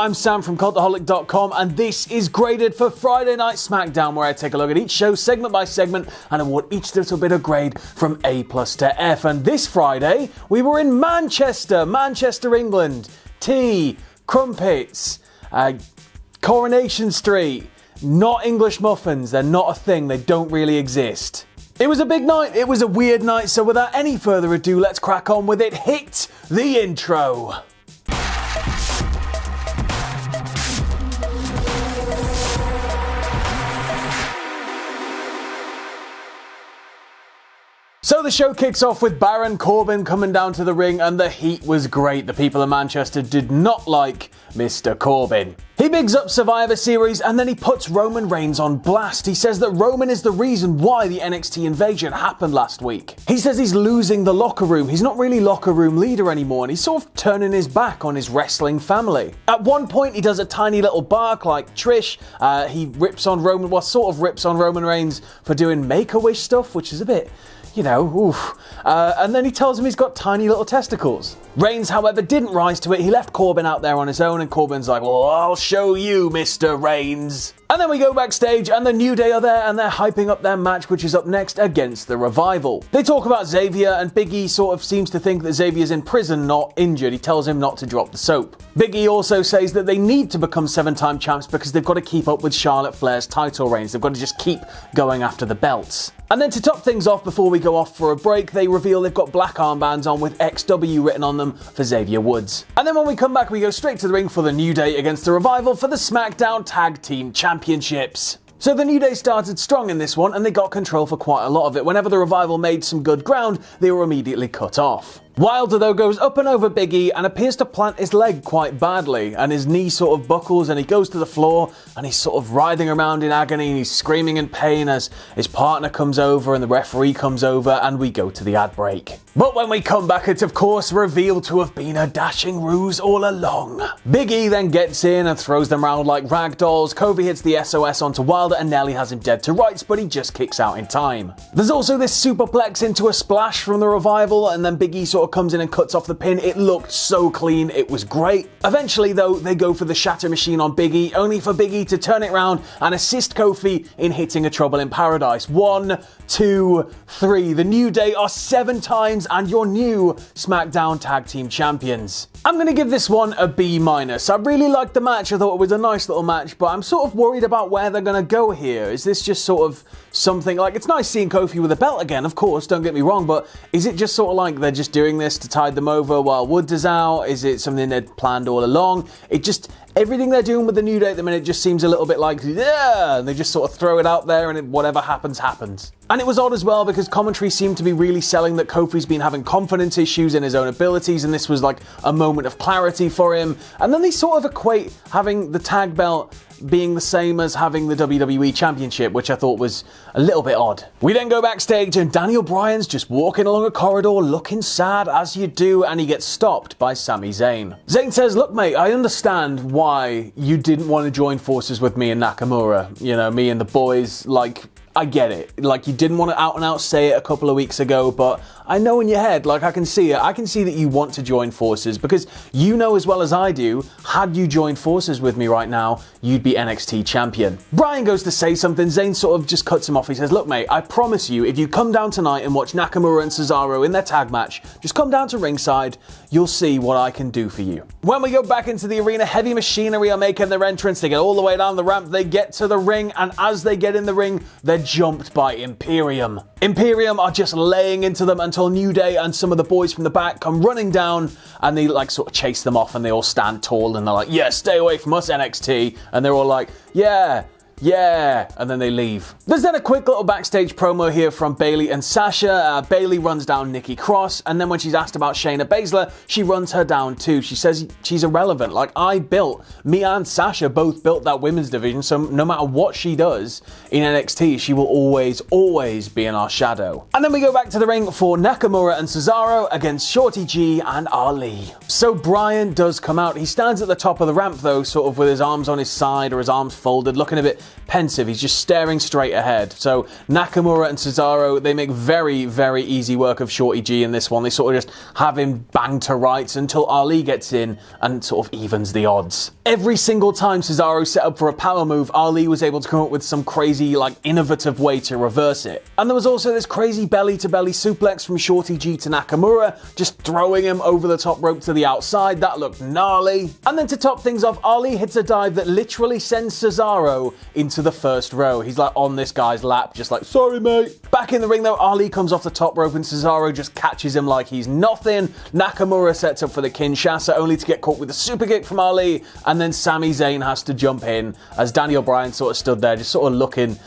I'm Sam from Cultaholic.com, and this is Graded for Friday Night SmackDown, where I take a look at each show segment by segment and award each little bit of grade from A+ to F. And this Friday, we were in Manchester, England. Tea, crumpets, Coronation Street, not English muffins. They're not a thing. They don't really exist. It was a big night. It was a weird night. So without any further ado, let's crack on with it. Hit the intro. So the show kicks off with Baron Corbin coming down to the ring, and the heat was great. The people of Manchester did not like Mr. Corbin. He bigs up Survivor Series, and then he puts Roman Reigns on blast. He says that Roman is the reason why the NXT invasion happened last week. He says he's losing the locker room. He's not really locker room leader anymore, and he's sort of turning his back on his wrestling family. At one point, he does a tiny little bark like Trish. He rips on Roman Reigns for doing Make-A-Wish stuff, which is a bit, you know, oof. And then he tells him he's got tiny little testicles. Reigns, however, didn't rise to it. He left Corbin out there on his own, and Corbin's like, well, I'll show you, Mr. Reigns. And then we go backstage, and the New Day are there, and they're hyping up their match, which is up next against the Revival. They talk about Xavier, and Big E sort of seems to think that Xavier's in prison, not injured. He tells him not to drop the soap. Big E also says that they need to become 7-time champs because they've got to keep up with Charlotte Flair's title reigns. They've got to just keep going after the belts. And then to top things off, before we go off for a break, they reveal they've got black armbands on with XW written on them for Xavier Woods. And then when we come back, we go straight to the ring for the New Day against the Revival for the SmackDown Tag Team Championships. So the New Day started strong in this one, and they got control for quite a lot of it. Whenever the Revival made some good ground, they were immediately cut off. Wilder, though, goes up and over Big E and appears to plant his leg quite badly, and his knee sort of buckles and he goes to the floor and he's sort of writhing around in agony and he's screaming in pain as his partner comes over and the referee comes over, and we go to the ad break. But when we come back, it's of course revealed to have been a dashing ruse all along. Big E then gets in and throws them around like rag dolls. Kofi hits the SOS onto Wilder and Nelly has him dead to rights, but he just kicks out in time. There's also this superplex into a splash from the Revival, and then Big E sort of comes in and cuts off the pin. It looked so clean, it was great. Eventually though, they go for the shatter machine on Big E, only for Big E to turn it round and assist Kofi in hitting a Trouble in Paradise. 1, 2, 3. The New Day are 7 times and your new SmackDown Tag Team Champions. I'm going to give this one a B-. I really liked the match. I thought it was a nice little match, but I'm sort of worried about where they're going to go here. Is this just sort of something like, it's nice seeing Kofi with a belt again, of course, don't get me wrong, but is it just sort of like they're just doing this to tide them over while Woods is out? Is it something they'd planned all along? Everything they're doing with the New Day at the minute just seems a little bit like, yeah, and they just sort of throw it out there and whatever happens, happens. And it was odd as well because commentary seemed to be really selling that Kofi's been having confidence issues in his own abilities, and this was like a moment of clarity for him. And then they sort of equate having the tag belt being the same as having the WWE Championship, which I thought was a little bit odd. We then go backstage and Daniel Bryan's just walking along a corridor looking sad as you do, and he gets stopped by Sami Zayn. Zayn says, look mate, I understand why you didn't want to join forces with me and Nakamura, you know, me and the boys, like, I get it. Like, you didn't want to out and out say it a couple of weeks ago, but I know in your head, like, I can see it. I can see that you want to join forces because you know as well as I do, had you joined forces with me right now, you'd be NXT champion. Bryan goes to say something. Zayn sort of just cuts him off. He says, look, mate, I promise you, if you come down tonight and watch Nakamura and Cesaro in their tag match, just come down to ringside, you'll see what I can do for you. When we go back into the arena, Heavy Machinery are making their entrance. They get all the way down the ramp. They get to the ring, and as they get in the ring, they're jumped by Imperium. Imperium are just laying into them until New Day and some of the boys from the back come running down, and they like sort of chase them off, and they all stand tall and they're like, yeah, stay away from us, NXT. And they're all like, yeah, and then they leave. There's then a quick little backstage promo here from Bayley and Sasha. Bayley runs down Nikki Cross, and then when she's asked about Shayna Baszler, she runs her down too. She says she's irrelevant. Like, me and Sasha both built that women's division, so no matter what she does in NXT, she will always be in our shadow. And then we go back to the ring for Nakamura and Cesaro against Shorty G and Ali. So Bryan does come out. He stands at the top of the ramp though, sort of with his arms on his side or his arms folded, looking a bit pensive. He's just staring straight ahead. So Nakamura and Cesaro, they make very, very easy work of Shorty G in this one. They sort of just have him banged to rights until Ali gets in and sort of evens the odds. Every single time Cesaro set up for a power move, Ali was able to come up with some crazy, like, innovative way to reverse it. And there was also this crazy belly-to-belly suplex from Shorty G to Nakamura, just throwing him over the top rope to the outside. That looked gnarly. And then to top things off, Ali hits a dive that literally sends Cesaro into the first row. He's like on this guy's lap, just like, sorry mate. Back in the ring though, Ali comes off the top rope and Cesaro just catches him like he's nothing. Nakamura sets up for the Kinshasa only to get caught with a super kick from Ali, and then Sami Zayn has to jump in as Daniel Bryan sort of stood there just sort of looking.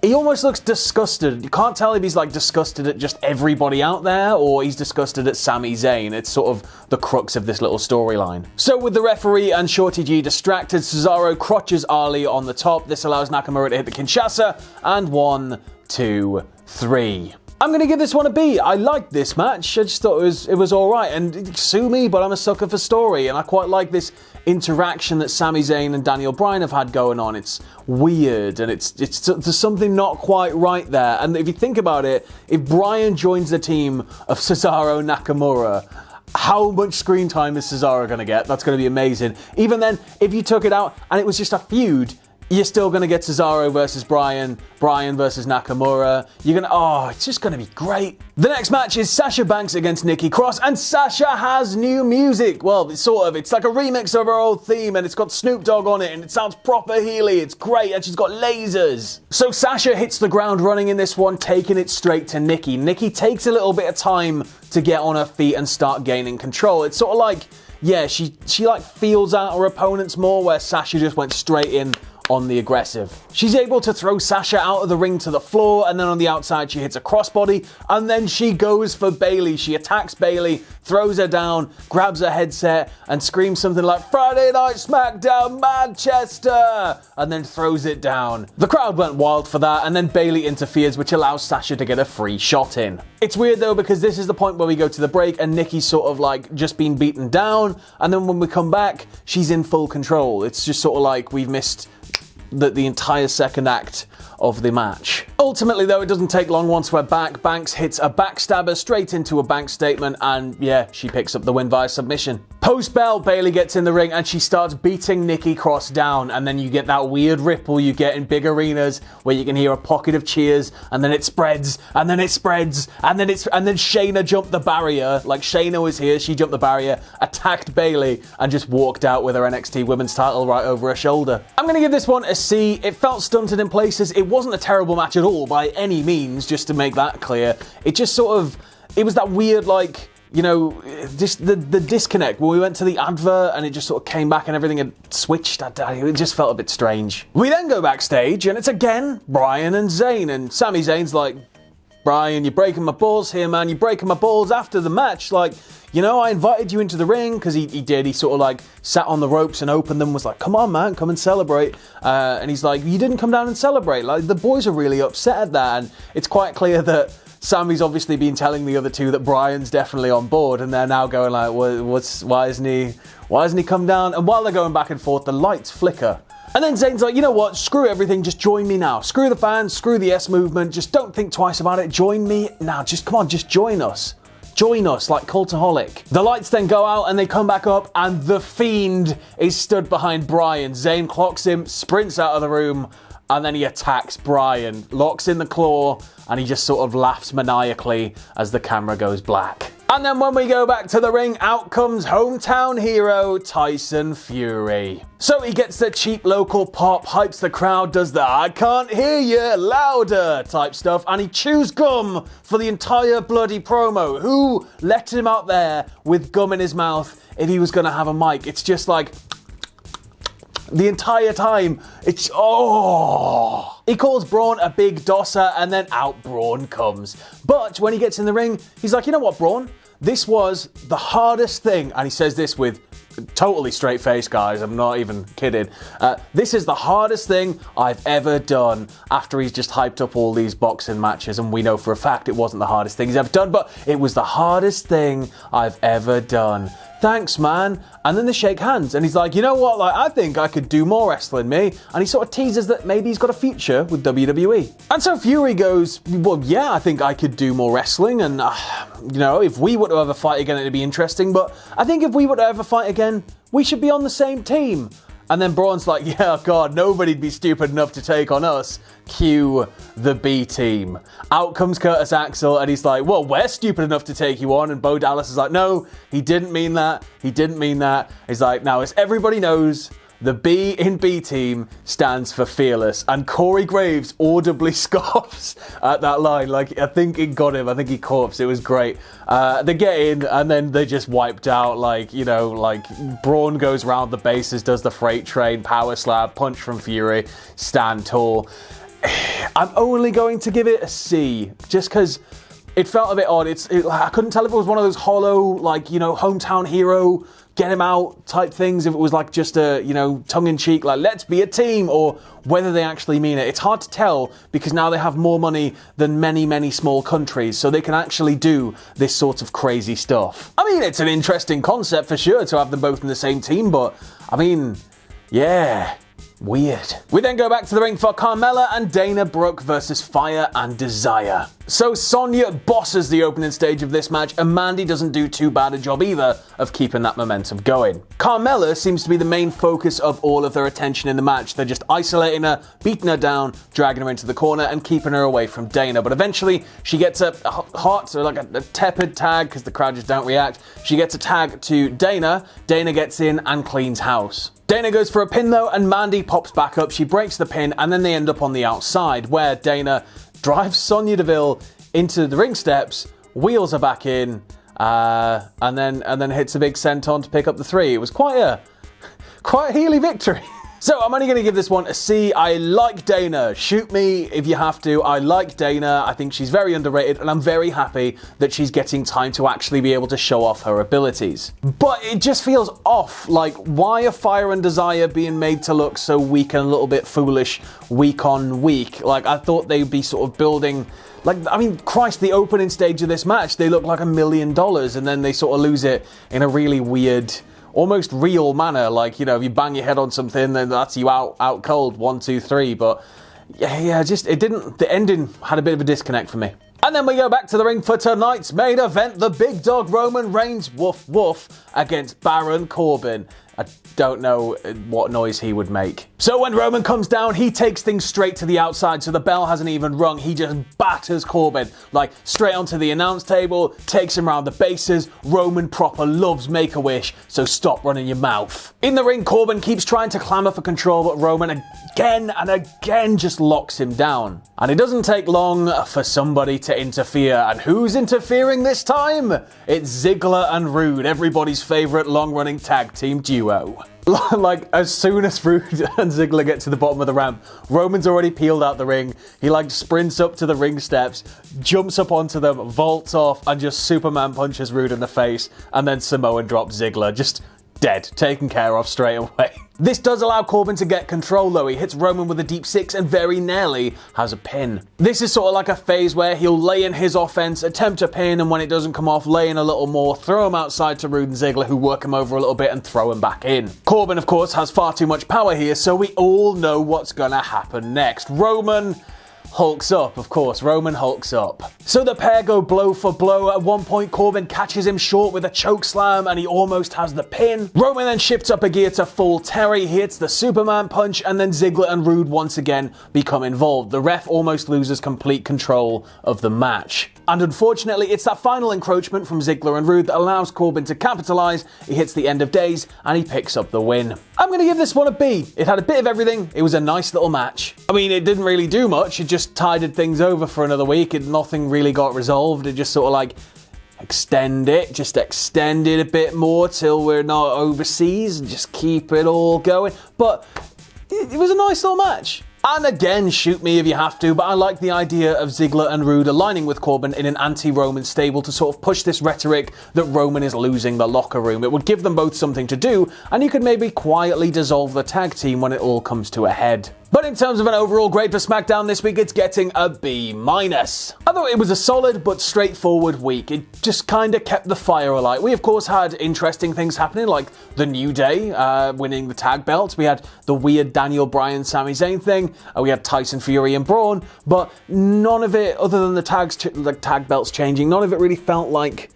He almost looks disgusted. You can't tell if he's like disgusted at just everybody out there or he's disgusted at Sami Zayn. It's sort of the crux of this little storyline. So with the referee and Shorty G distracted, Cesaro crotches Ali on the top. This allows Nakamura to hit the Kinshasa. And 1, 2, 3. I'm going to give this one a B. I liked this match. I just thought it was alright. And sue me, but I'm a sucker for story. And I quite like this interaction that Sami Zayn and Daniel Bryan have had going on. It's weird and there's something not quite right there. And if you think about it, if Bryan joins the team of Cesaro and Nakamura, how much screen time is Cesaro going to get? That's going to be amazing. Even then, if you took it out and it was just a feud, you're still going to get Cesaro versus Bryan, Bryan versus Nakamura. It's just going to be great. The next match is Sasha Banks against Nikki Cross, and Sasha has new music. Well, it's like a remix of her old theme, and it's got Snoop Dogg on it, and it sounds proper heely. It's great, and she's got lasers. So Sasha hits the ground running in this one, taking it straight to Nikki. Nikki takes a little bit of time to get on her feet and start gaining control. It's sort of like, yeah, she like feels out her opponents more, where Sasha just went straight in on the aggressive. She's able to throw Sasha out of the ring to the floor, and then on the outside she hits a crossbody, and then she goes for Bayley. She attacks Bayley, throws her down, grabs her headset, and screams something like Friday Night SmackDown Manchester, and then throws it down. The crowd went wild for that, and then Bayley interferes, which allows Sasha to get a free shot in. It's weird though, because this is the point where we go to the break and Nikki's sort of like just been beaten down, and then when we come back, she's in full control. It's just sort of like we've missed the entire second act of the match. Ultimately though, it doesn't take long once we're back. Banks hits a backstabber straight into a bank statement, and yeah, she picks up the win via submission. Post-bell, Bayley gets in the ring and she starts beating Nikki Cross down, and then you get that weird ripple you get in big arenas where you can hear a pocket of cheers, and then it spreads, and then it spreads, and then Shayna jumped the barrier. Like, Shayna was here, she jumped the barrier, attacked Bayley, and just walked out with her NXT Women's title right over her shoulder. I'm gonna give this one a C. It felt stunted in places. It wasn't a terrible match at all by any means, just to make that clear. It just sort of, it was that weird, like, you know, just the disconnect when we went to the advert and it just sort of came back and everything had switched. It just felt a bit strange. We then go backstage and it's again Bryan and Zayn, and Sami Zayn's like, Bryan, you're breaking my balls here, man. You're breaking my balls after the match. Like, you know, I invited you into the ring, because he did. He sort of like sat on the ropes and opened them, was like, come on, man, come and celebrate. And he's like, you didn't come down and celebrate. Like, the boys are really upset at that. And it's quite clear that Sami's obviously been telling the other two that Bryan's definitely on board, and they're now going like, why isn't he come down? And while they're going back and forth, the lights flicker. And then Zayn's like, you know what, screw everything, just join me now. Screw the fans, screw the S movement, just don't think twice about it, join me now, just come on, just join us. Join us like Cultaholic. The lights then go out and they come back up, and the Fiend is stood behind Bryan. Zayn clocks him, sprints out of the room, and then he attacks Bryan, locks in the claw, and he just sort of laughs maniacally as the camera goes black. And then when we go back to the ring, out comes hometown hero Tyson Fury. So he gets the cheap local pop, hypes the crowd, does the I can't hear you, louder type stuff, and he chews gum for the entire bloody promo. Who let him out there with gum in his mouth if he was going to have a mic? It's just like the entire time. It's, oh. He calls Braun a big dosser, and then out Braun comes. But when he gets in the ring, he's like, you know what, Braun? This was the hardest thing, and he says this with totally straight face, guys, I'm not even kidding. This is the hardest thing I've ever done, after he's just hyped up all these boxing matches, and we know for a fact it wasn't the hardest thing he's ever done, but it was the hardest thing I've ever done. thanks, man. And then they shake hands, and he's like, you know what, like, I think I could do more wrestling, me. And he sort of teases that maybe he's got a future with WWE. And so Fury goes, well, yeah, I think I could do more wrestling, and, you know, if we were to ever fight again, it'd be interesting, but I think if we were to ever fight again, we should be on the same team. And then Braun's like, yeah, God, nobody'd be stupid enough to take on us. Cue the B team. Out comes Curtis Axel, and he's like, well, we're stupid enough to take you on. And Bo Dallas is like, no, he didn't mean that. He didn't mean that. He's like, now, as everybody knows, the B in B team stands for fearless. And Corey Graves audibly scoffs at that line. Like, I think it got him. I think he corpsed. It was great. They get in, and then they just wiped out. Like, you know, like Braun goes round the bases, does the freight train, power slab, punch from Fury, stand tall. I'm only going to give it a C, just because it felt a bit odd. I couldn't tell if it was one of those hollow, like, you know, hometown hero, get him out type things, if it was like just a, you know, tongue-in-cheek, like, let's be a team, or whether they actually mean it. It's hard to tell, because now they have more money than many, many small countries, so they can actually do this sort of crazy stuff. I mean, it's an interesting concept for sure to have them both in the same team, but, I mean, yeah, weird. We then go back to the ring for Carmella and Dana Brooke versus Fire and Desire. So Sonya bosses the opening stage of this match, and Mandy doesn't do too bad a job either of keeping that momentum going. Carmella seems to be the main focus of all of their attention in the match. They're just isolating her, beating her down, dragging her into the corner, and keeping her away from Dana. But eventually, she gets a hot, or like a tepid tag, because the crowd just don't react. She gets a tag to Dana. Dana gets in and cleans house. Dana goes for a pin though, and Mandy pops back up. She breaks the pin, and then they end up on the outside, where Dana drives Sonya Deville into the ring steps, wheels her back in, and then hits a big senton to pick up the 3. It was quite a Healy victory. So I'm only going to give this one a C. I like Dana. Shoot me if you have to. I like Dana. I think she's very underrated, and I'm very happy that she's getting time to actually be able to show off her abilities. But it just feels off. Like, why are Fire and Desire being made to look so weak and a little bit foolish week on week? Like, I thought they'd be sort of building... Like, I mean, Christ, the opening stage of this match, they look like $1 million, and then they sort of lose it in a really weird... almost real manner, like, you know, if you bang your head on something, then that's you out cold, 1, 2, 3, but yeah, just, it didn't, the ending had a bit of a disconnect for me. And then we go back to the ring for tonight's main event, the big dog Roman Reigns, woof woof, against Baron Corbin. I don't know what noise he would make. So when Roman comes down, he takes things straight to the outside, so the bell hasn't even rung. He just batters Corbin, like straight onto the announce table, takes him around the bases. Roman proper loves Make-A-Wish, so stop running your mouth. In the ring, Corbin keeps trying to clamor for control, but Roman again and again just locks him down. And it doesn't take long for somebody to interfere. And who's interfering this time? It's Ziggler and Rude, everybody's favorite long-running tag team duo. Like, as soon as Rude and Ziggler get to the bottom of the ramp, Roman's already peeled out the ring. He, like, sprints up to the ring steps, jumps up onto them, vaults off, and just Superman punches Rude in the face, and then Samoan drops Ziggler. Just dead, taken care of straight away. This does allow Corbin to get control though. He hits Roman with a deep 6 and very nearly has a pin. This is sort of like a phase where he'll lay in his offense, attempt a pin, and when it doesn't come off, lay in a little more, throw him outside to Rude and Ziggler, who work him over a little bit and throw him back in. Corbin, of course, has far too much power here, so we all know what's gonna happen next. Roman hulks up, of course. Roman hulks up. So the pair go blow for blow. At one point, Corbin catches him short with a choke slam, and he almost has the pin. Roman then shifts up a gear to full Terry, hits the Superman punch, and then Ziggler and Rude once again become involved. The ref almost loses complete control of the match. And unfortunately, it's that final encroachment from Ziggler and Rude that allows Corbin to capitalize. He hits the end of days, and he picks up the win. I'm going to give this one a B. It had a bit of everything. It was a nice little match. I mean, it didn't really do much. It just tided things over for another week, and nothing really got resolved. It just sort of like extend it a bit more till we're not overseas, and just keep it all going. But it was a nice little match. And again, shoot me if you have to, but I like the idea of Ziggler and Rude aligning with Corbin in an anti-Roman stable to sort of push this rhetoric that Roman is losing the locker room. It would give them both something to do, and you could maybe quietly dissolve the tag team when it all comes to a head. But in terms of an overall grade for SmackDown this week, it's getting a B-. I thought it was a solid but straightforward week. It just kind of kept the fire alight. We of course had interesting things happening, like the New Day winning the tag belts. We had the weird Daniel Bryan Sami Zayn thing. We had Tyson, Fury and Braun, but none of it, other than the tag belts changing, none of it really felt like,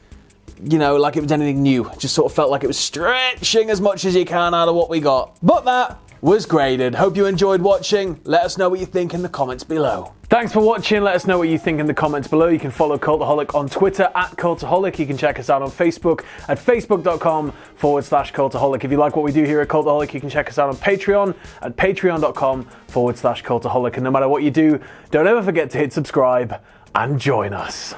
you know, like it was anything new. It just sort of felt like it was stretching as much as you can out of what we got. But that was graded. Hope you enjoyed watching. Let us know what you think in the comments below. Thanks for watching. Let us know what you think in the comments below. You can follow Cultaholic on Twitter @Cultaholic. You can check us out on Facebook at facebook.com/Cultaholic. If you like what we do here at Cultaholic, you can check us out on Patreon at patreon.com/Cultaholic. And no matter what you do, don't ever forget to hit subscribe and join us.